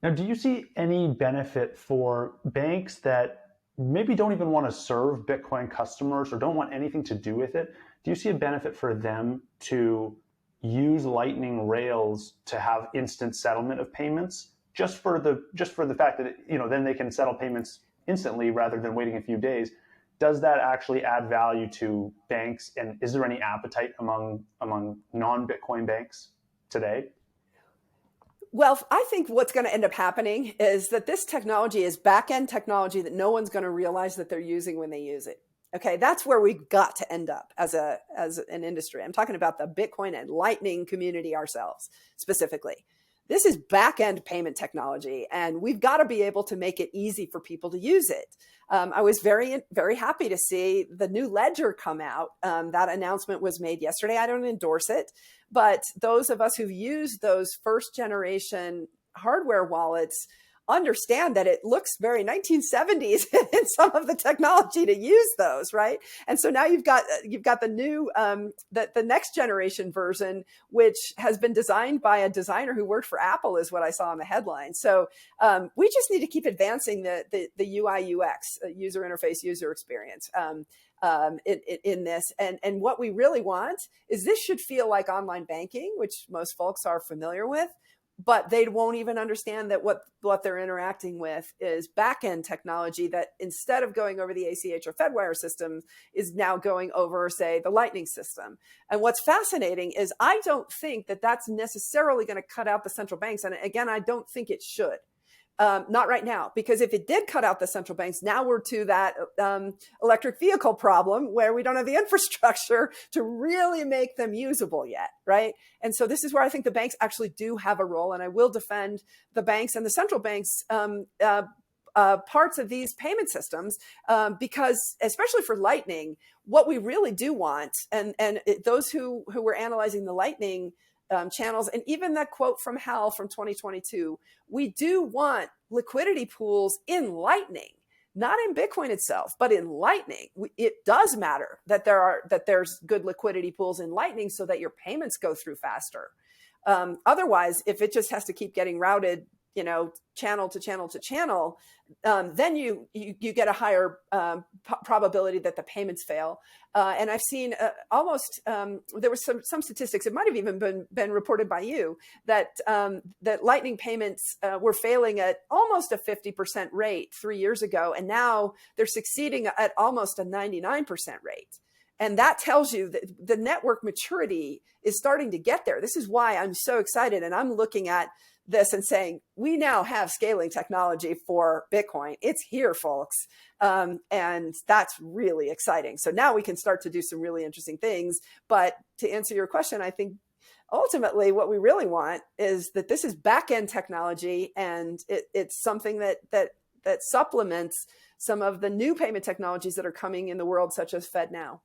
Now, do you see any benefit for banks that maybe don't even want to serve Bitcoin customers or don't want anything to do with it? Do you see a benefit for them to use Lightning rails to have instant settlement of payments just for the fact that then they can settle payments instantly rather than waiting a few days? Does that actually add value to banks, and is there any appetite among non-Bitcoin banks today? Well, I think what's going to end up happening is that this technology is back-end technology that no one's going to realize that they're using when they use it. Okay, that's where we've got to end up as an industry. I'm talking about the Bitcoin and Lightning community ourselves specifically. This is back-end payment technology, and we've got to be able to make it easy for people to use it. I was very, very happy to see the new ledger come out. That announcement was made yesterday. I don't endorse it, but those of us who've used those first generation hardware wallets understand that it looks very 1970s in some of the technology to use those, right? And so now you've got the new the next generation version, which has been designed by a designer who worked for Apple, is what I saw in the headline. So we just need to keep advancing the UI UX, user interface, user experience. In this, and what we really want is this should feel like online banking, which most folks are familiar with, but they won't even understand that what they're interacting with is back-end technology that, instead of going over the ACH or Fedwire system, is now going over, say, the Lightning system. And what's fascinating is I don't think that that's necessarily going to cut out the central banks. And again, I don't think it should. Not right now, because if it did cut out the central banks, now we're to that electric vehicle problem where we don't have the infrastructure to really make them usable yet, right? And so this is where I think the banks actually do have a role, and I will defend the banks and the central banks parts of these payment systems, because especially for Lightning, what we really do want, and those who were analyzing the Lightning channels, and even that quote from Hal from 2022, we do want liquidity pools in Lightning, not in Bitcoin itself, but in Lightning. It does matter that there's good liquidity pools in Lightning so that your payments go through faster. Otherwise, if it just has to keep getting routed, channel to channel to channel, then you get a higher probability that the payments fail. And I've seen almost there was some statistics. It might have even been reported by you that that Lightning payments were failing at almost a 50% rate 3 years ago, and now they're succeeding at almost a 99% rate. And that tells you that the network maturity is starting to get there. This is why I'm so excited, and I'm looking at this and saying, we now have scaling technology for Bitcoin. It's here, folks. And that's really exciting. So now we can start to do some really interesting things. But to answer your question, I think ultimately what we really want is that this is back-end technology, and it's something that supplements some of the new payment technologies that are coming in the world, such as FedNow.